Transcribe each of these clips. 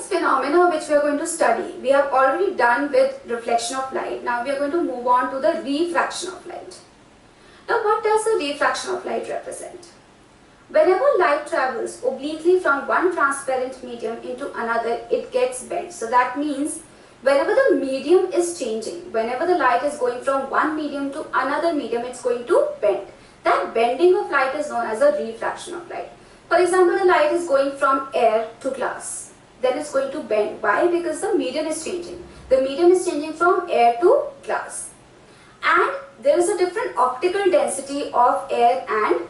next phenomena which we are going to study, we have already done with reflection of light. Now we are going to move on to the refraction of light. Now what does the refraction of light represent? Whenever light travels obliquely from one transparent medium into another, it gets bent. So that means whenever the medium is changing, whenever the light is going from one medium to another medium, it's going to bend. That bending of light is known as a refraction of light. For example, the light is going from air to glass. Then it's going to bend. Why? Because the medium is changing. The medium is changing from air to glass. And there is a different optical density of air and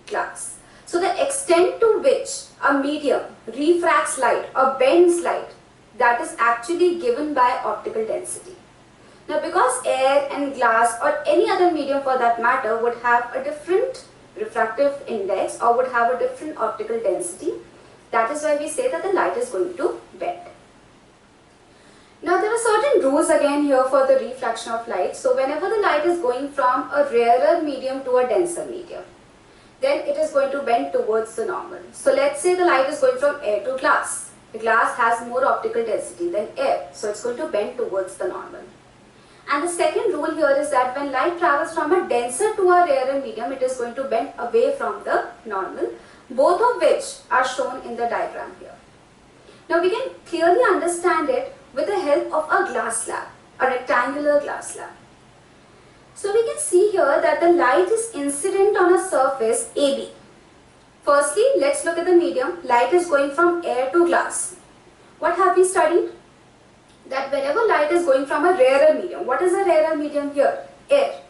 glass. So the extent to which a medium refracts light or bends light, that is actually given by optical density. Now because air and glass or any other medium for that matter would have a different refractive index or would have a different optical density, that is why we say that the light is going to bend. Now there are certain rules again here for the refraction of light. So whenever the light is going from a rarer medium to a denser medium, then it is going to bend towards the normal. So let's say the light is going from air to glass. The glass has more optical density than air, so it's going to bend towards the normal. And the second rule here is that when light travels from a denser to a rarer medium, it is going to bend away from the normal, both of which are shown in the diagram here. Now we can clearly understand it with the help of a glass slab, a rectangular glass slab. So we can see here that the light is incident on a surface AB. Firstly, let's look at the medium. Light is going from air to glass. What have we studied? That whenever light is going from a rarer medium, what is a rarer medium here? Air.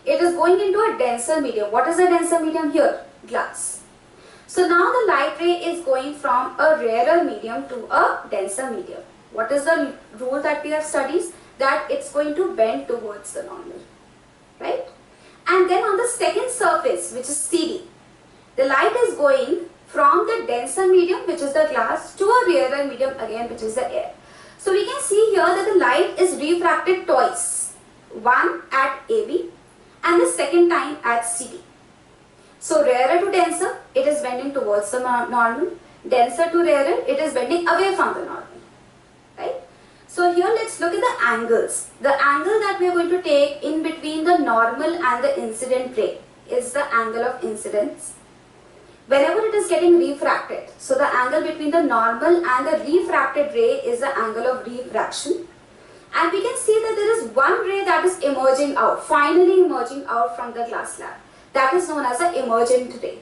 It is going into a denser medium. What is a denser medium here? Glass. So now the light ray is going from a rarer medium to a denser medium. What is the rule that we have studied? That it's going to bend towards the normal. Right? And then on the second surface, which is CD, the light is going from the denser medium, which is the glass, to a rarer medium again, which is the air. So we can see here that the light is refracted twice, one at AB and the second time at CD. So rarer to denser, it is bending towards the normal. Denser to rarer, it is bending away from the normal. Right? So here let's look at the angles. The angle that we are going to take in between the normal and the incident ray is the angle of incidence. Whenever it is getting refracted, so the angle between the normal and the refracted ray is the angle of refraction. And we can see that there is one ray that is emerging out, finally emerging out from the glass slab. That is known as the emergent ray.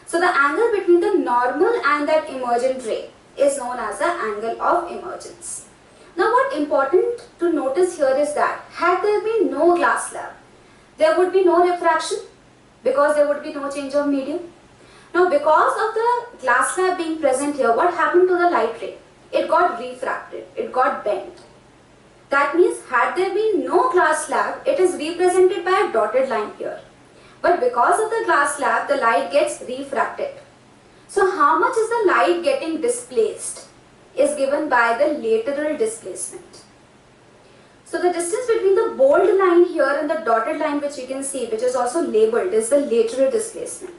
So the angle between the normal and that emergent ray is known as the angle of emergence. Now what important to notice here is that had there been no glass slab, there would be no refraction because there would be no change of medium. Now because of the glass slab being present here, what happened to the light ray? It got refracted, it got bent. That means had there been no glass slab, it is represented by a dotted line here. But because of the glass slab, the light gets refracted. So how much is the light getting displaced is given by the lateral displacement. So the distance between the bold line here and the dotted line, which you can see, which is also labeled, is the lateral displacement.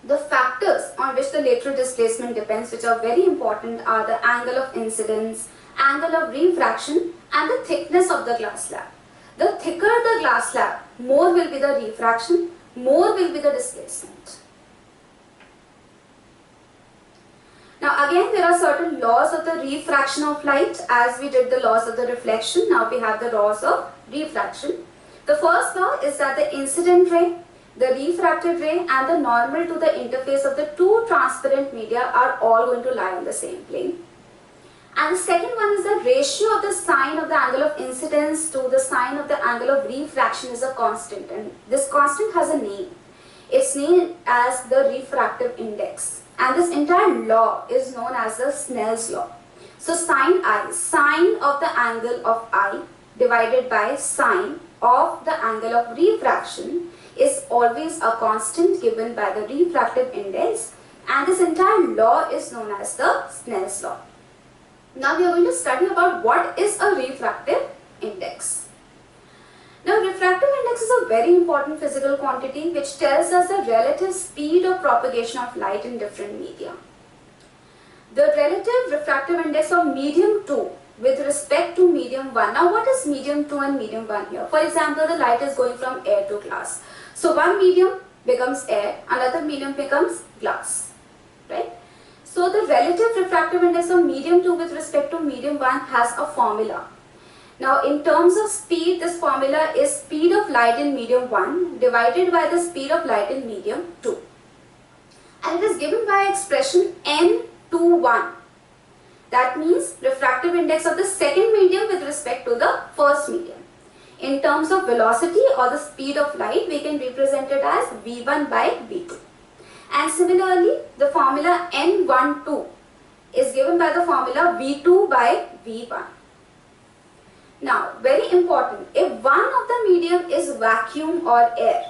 The factors on which the lateral displacement depends, which are very important, are the angle of incidence, angle of refraction, and the thickness of the glass slab. The thicker the glass slab, more will be the refraction, more will be the displacement. Now again, there are certain laws of the refraction of light. As we did the laws of the reflection, now we have the laws of refraction. The first law is that the incident ray, the refracted ray and the normal to the interface of the two transparent media are all going to lie on the same plane. And the second one is the ratio of the sine of the angle of incidence to the sine of the angle of refraction is a constant, and this constant has a name. It's named as the refractive index, and this entire law is known as the Snell's law. So sine I, sine of the angle of I divided by sine of the angle of refraction is always a constant given by the refractive index, and this entire law is known as the Snell's law. Now we are going to study about what is a refractive index. Now refractive index is a very important physical quantity which tells us the relative speed of propagation of light in different media. The relative relative refractive index of medium 2 with respect to medium 1. Now what is medium 2 and medium 1 here? For example, the light is going from air to glass. So one medium becomes air, another medium becomes glass, right? So the relative refractive index of medium 2 with respect to medium 1 has a formula. Now in terms of speed, this formula is speed of light in medium 1 divided by the speed of light in medium 2. And it is given by expression n/1. That means refractive index of the second medium with respect to the first medium. In terms of velocity or the speed of light, we can represent it as v1 by v2. And similarly, the formula n12 is given by the formula v2 by v1. Now, very important, if one of the medium is vacuum or air,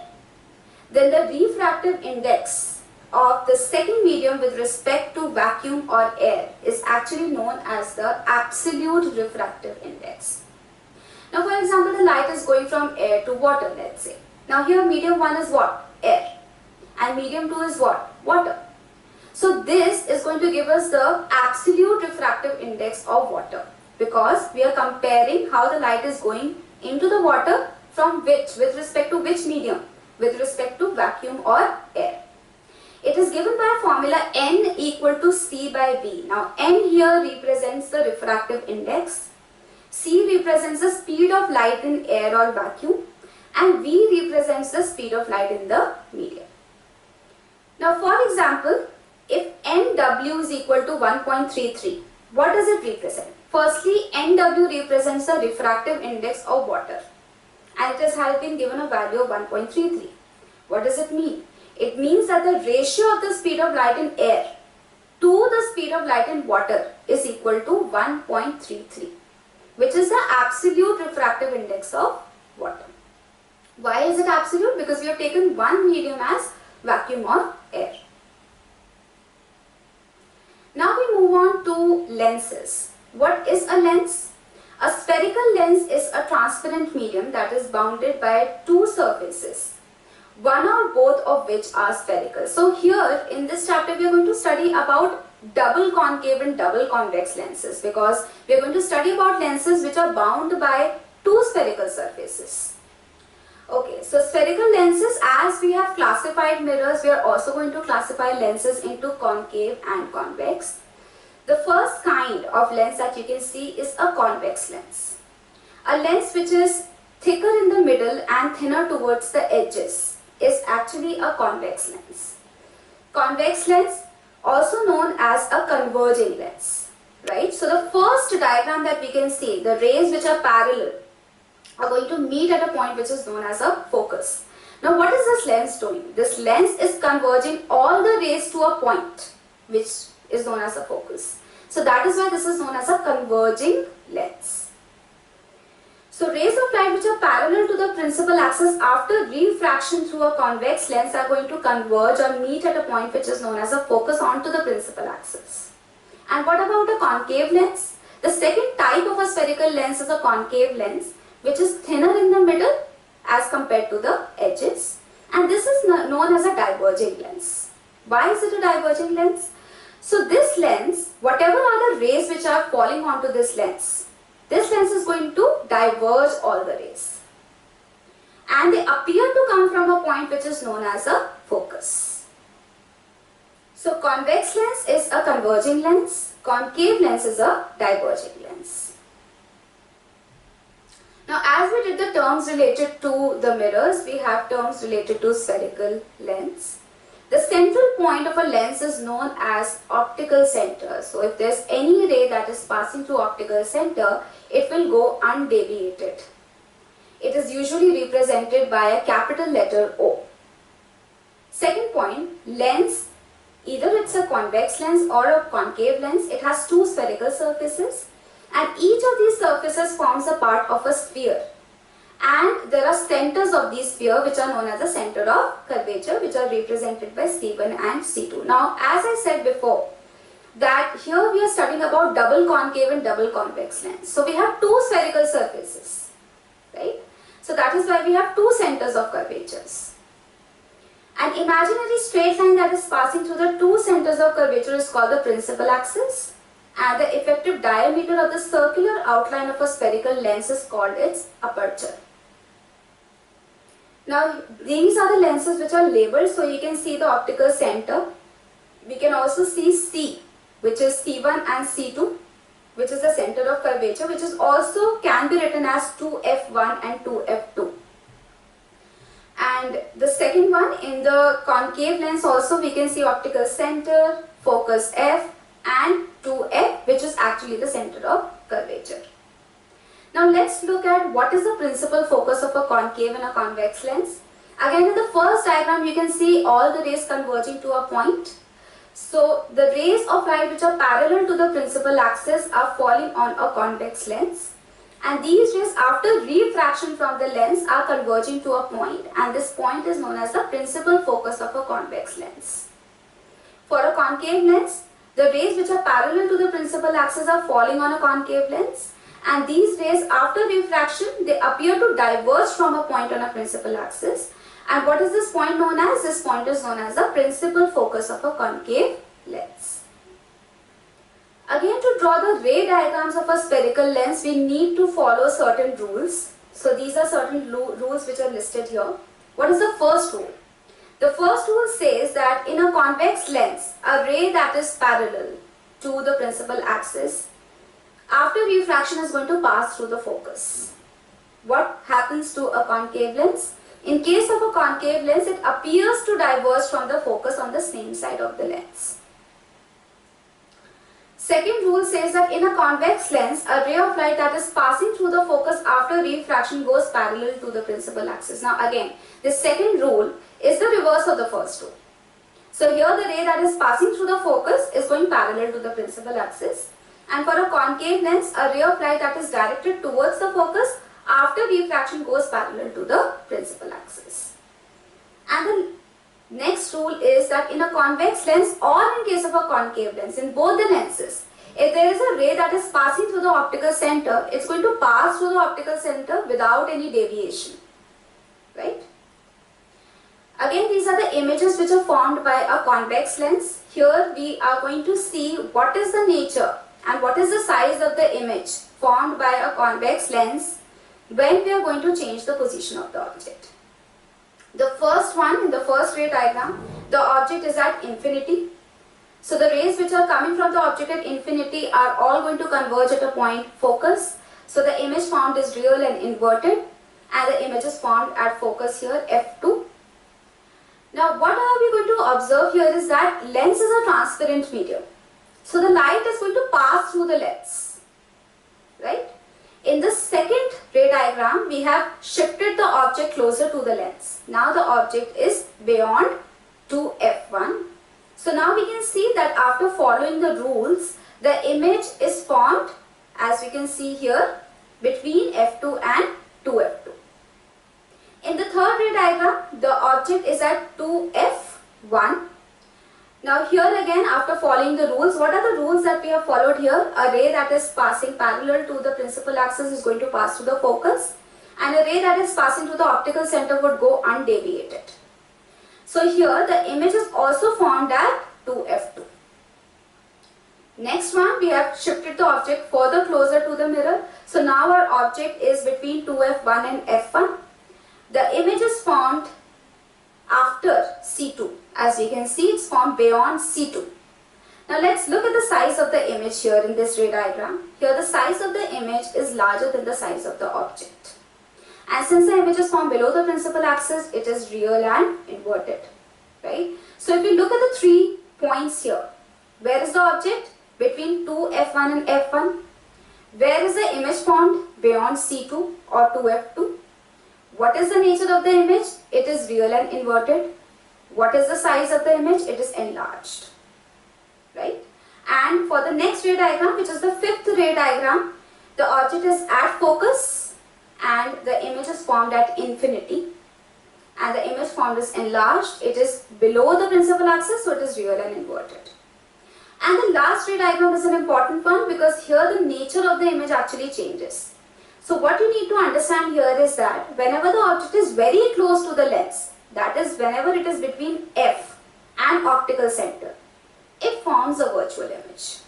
then the refractive index of the second medium with respect to vacuum or air is actually known as the absolute refractive index. Now, for example, the light is going from air to water, let's say. Now, here medium 1 is what? Air. And medium 2 is what? Water. So, this is going to give us the absolute refractive index of water, because we are comparing how the light is going into the water from which, with respect to which medium? With respect to vacuum or air. It is given by formula n equal to c by v. Now n here represents the refractive index, c represents the speed of light in air or vacuum, and v represents the speed of light in the medium. Now for example, if nw is equal to 1.33, what does it represent? Firstly, nw represents the refractive index of water, and it has been given a value of 1.33. What does it mean? It means that the ratio of the speed of light in air to the speed of light in water is equal to 1.33, which is the absolute refractive index of water. Why is it absolute? Because we have taken one medium as vacuum or air. Now we move on to lenses. What is a lens? A spherical lens is a transparent medium that is bounded by two surfaces, one or both of which are spherical. So here in this chapter we are going to study about double concave and double convex lenses, because we are going to study about lenses which are bound by two spherical surfaces. Okay, so spherical lenses, as we have classified mirrors, we are also going to classify lenses into concave and convex. The first kind of lens that you can see is a convex lens. A lens which is thicker in the middle and thinner towards the edges is actually a convex lens. Convex lens, also known as a converging lens, right? So the first diagram that we can see, the rays which are parallel are going to meet at a point which is known as a focus. Now what is this lens doing? This lens is converging all the rays to a point which is known as a focus. So that is why this is known as a converging lens. So rays of light which are parallel to the principal axis after refraction through a convex lens are going to converge or meet at a point which is known as a focus onto the principal axis. And what about a concave lens? The second type of a spherical lens is a concave lens, which is thinner in the middle as compared to the edges, and this is known as a diverging lens. Why is it a diverging lens? So this lens, whatever are the rays which are falling onto this lens is going to diverge all the rays, and they appear to come from a point which is known as a focus. So convex lens is a converging lens, concave lens is a diverging lens. Now as we did the terms related to the mirrors, we have terms related to spherical lens. The central point of a lens is known as optical center. So if there is any ray that is passing through optical center, it will go undeviated. It is usually represented by a capital letter O. Second point, lens, either it's a convex lens or a concave lens, it has two spherical surfaces, and each of these surfaces forms a part of a sphere. And there are centers of these sphere which are known as the center of curvature, which are represented by C1 and C2. Now, as I said before, that here we are studying about double concave and double convex lens. So we have two spherical surfaces, right? So that is why we have two centers of curvatures. An imaginary straight line that is passing through the two centers of curvature is called the principal axis, and the effective diameter of the circular outline of a spherical lens is called its aperture. Now these are the lenses which are labeled, so you can see the optical center. We can also see C, which is C1 and C2, which is the center of curvature, which is also can be written as 2F1 and 2F2. And the second one, in the concave lens also we can see optical center, focus F and 2F, which is actually the center of curvature. Now let's look at what is the principal focus of a concave and a convex lens. Again, in the first diagram you can see all the rays converging to a point. So the rays of light which are parallel to the principal axis are falling on a convex lens, and these rays after refraction from the lens are converging to a point, and this point is known as the principal focus of a convex lens. For a concave lens, the rays which are parallel to the principal axis are falling on a concave lens, and these rays after refraction they appear to diverge from a point on a principal axis. And what is this point known as? This point is known as the principal focus of a concave lens. Again, to draw the ray diagrams of a spherical lens, we need to follow certain rules. So these are certain rules which are listed here. What is the first rule? The first rule says that in a convex lens, a ray that is parallel to the principal axis, after refraction is going to pass through the focus. What happens to a concave lens? In case of a concave lens, it appears to diverge from the focus on the same side of the lens. Second rule says that in a convex lens, a ray of light that is passing through the focus after refraction goes parallel to the principal axis. Now again, the second rule is the reverse of the first rule. So here the ray that is passing through the focus is going parallel to the principal axis. And for a concave lens, a ray of light that is directed towards the focus after refraction goes parallel to the principal axis. And the next rule is that in a convex lens or in case of a concave lens, in both the lenses, if there is a ray that is passing through the optical center, it's going to pass through the optical center without any deviation, right? Again, these are the images which are formed by a convex lens. Here we are going to see what is the nature and what is the size of the image formed by a convex lens when we are going to change the position of the object. The first one, in the first ray diagram, the object is at infinity. So the rays which are coming from the object at infinity are all going to converge at a point focus. So the image formed is real and inverted, and the image is formed at focus here F2. Now what are we going to observe here is that lens is a transparent medium. So the light is going to pass through the lens, right? In the second ray diagram, we have shifted the object closer to the lens. Now the object is beyond 2F1. So now we can see that after following the rules, the image is formed, as we can see here, between F2 and 2F2. In the third ray diagram, the object is at 2F1. Now here again, after following the rules, what are the rules that we have followed here? A ray that is passing parallel to the principal axis is going to pass through the focus, and a ray that is passing through the optical center would go undeviated. So here the image is also formed at 2F2. Next one, we have shifted the object further closer to the mirror. So now our object is between 2F1 and F1. The image is formed after C2. As we can see, it's formed beyond C2. Now let's look at the size of the image here in this ray diagram. Here the size of the image is larger than the size of the object. And since the image is formed below the principal axis, it is real and inverted, right? So if we look at the 3 points here, where is the object? Between 2F1 and F1. Where is the image formed? Beyond C2 or 2F2. What is the nature of the image? It is real and inverted. What is the size of the image? It is enlarged, right? And for the next ray diagram, which is the fifth ray diagram, the object is at focus and the image is formed at infinity, and the image formed is enlarged. It is below the principal axis, so it is real and inverted. And the last ray diagram is an important one because here the nature of the image actually changes. So what you need to understand here is that whenever the object is very close to the lens, that is whenever it is between F and optical center, it forms a virtual image.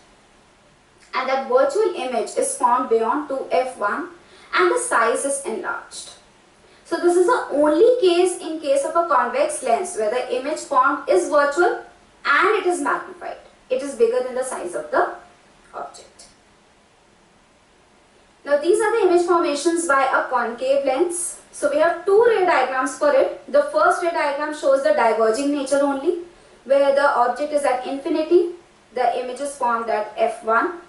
that virtual image is formed beyond 2f1 and the size is enlarged. So this is the only case in case of a convex lens where the image formed is virtual and it is magnified. It is bigger than the size of the object. Now these are the image formations by a concave lens. So we have two ray diagrams for it. The first ray diagram shows the diverging nature only, where the object is at infinity, the image is formed at f1.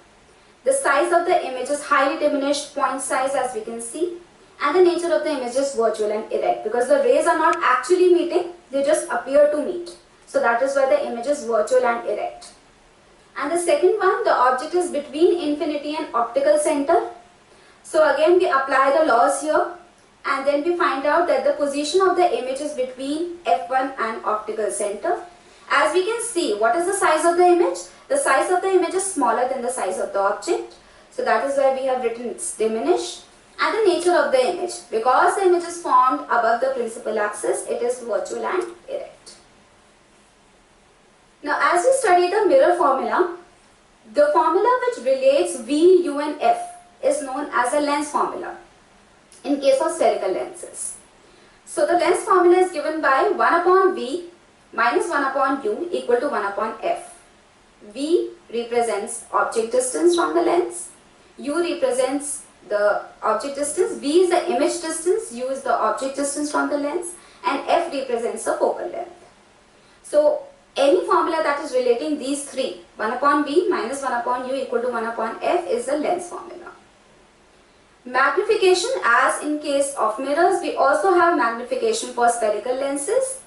The size of the image is highly diminished, point size as we can see, and the nature of the image is virtual and erect because the rays are not actually meeting, they just appear to meet. So that is why the image is virtual and erect. And the second one, the object is between infinity and optical center. So again we apply the laws here and then we find out that the position of the image is between f1 and optical center. As we can see, what is the size of the image? The size of the image is smaller than the size of the object. So that is why we have written it's diminished. And the nature of the image, because the image is formed above the principal axis, it is virtual and erect. Now as we study the mirror formula, the formula which relates V, U and F is known as a lens formula in case of spherical lenses. So the lens formula is given by 1 upon V minus 1 upon U equal to 1 upon F. V represents object distance from the lens, U represents the object distance, V is the image distance, U is the object distance from the lens, and F represents the focal length. So any formula that is relating these three, 1 upon V minus 1 upon U equal to 1 upon F, is the lens formula. Magnification, as in case of mirrors, we also have magnification for spherical lenses,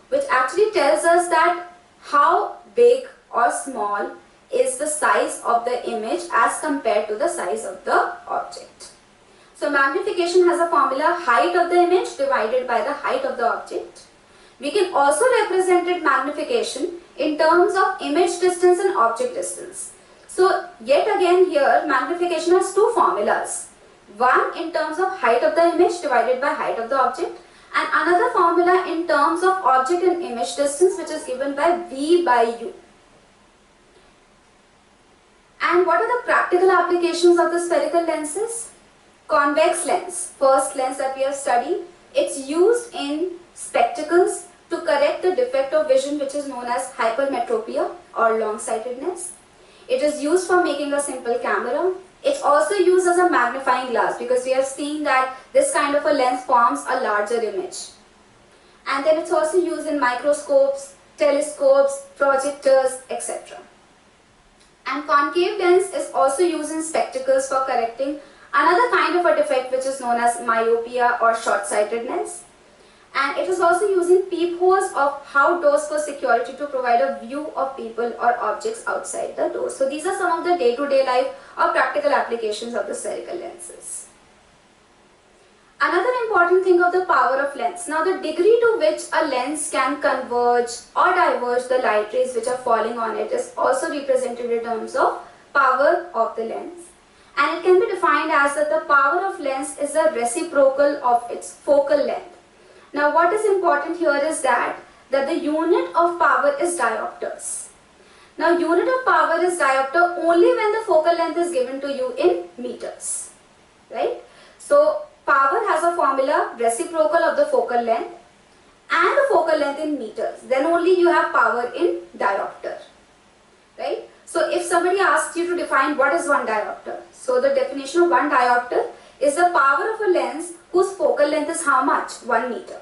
which actually tells us that how big or small is the size of the image as compared to the size of the object. So magnification has a formula, height of the image divided by the height of the object. We can also represent it magnification in terms of image distance and object distance. So yet again here magnification has two formulas. One in terms of height of the image divided by height of the object, and another formula in terms of object and image distance, which is given by V by U. And what are the practical applications of the spherical lenses? Convex lens, first lens that we have studied, it's used in spectacles to correct the defect of vision which is known as hypermetropia or long-sightedness. It is used for making a simple camera. It's also used as a magnifying glass because we have seen that this kind of a lens forms a larger image. And then it's also used in microscopes, telescopes, projectors, etc. And concave lens is also used in spectacles for correcting another kind of a defect which is known as myopia or short-sightedness. And it is also used in peepholes of outdoors for security to provide a view of people or objects outside the door. So these are some of the day-to-day life or practical applications of the spherical lenses. Another important thing of the power of lens. Now the degree to which a lens can converge or diverge the light rays which are falling on it is also represented in terms of power of the lens. And it can be defined as that the power of lens is a reciprocal of its focal length. Now what is important here is that the unit of power is diopters. Now unit of power is diopter only when the focal length is given to you in meters, right? So power has a formula reciprocal of the focal length and the focal length in meters. Then only you have power in diopter, right? So if somebody asks you to define what is one diopter, so the definition of one diopter is the power of a lens whose focal length is how much? 1 meter.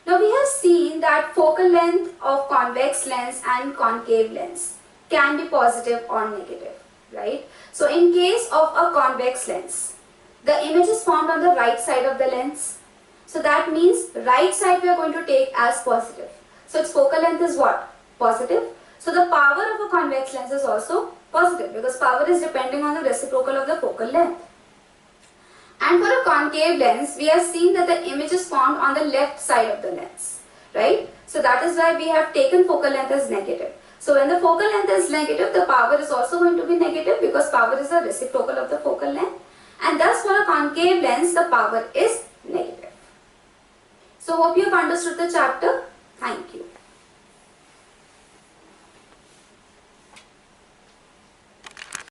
Now we have seen that focal length of convex lens and concave lens can be positive or negative, right? So in case of a convex lens, the image is formed on the right side of the lens. So that means right side we are going to take as positive. So its focal length is what? Positive. So the power of a convex lens is also positive because power is depending on the reciprocal of the focal length. And for a concave lens, we have seen that the image is formed on the left side of the lens, right? So that is why we have taken focal length as negative. So when the focal length is negative, the power is also going to be negative because power is a reciprocal of the focal length. And thus for a concave lens, the power is negative. So hope you have understood the chapter. Thank you.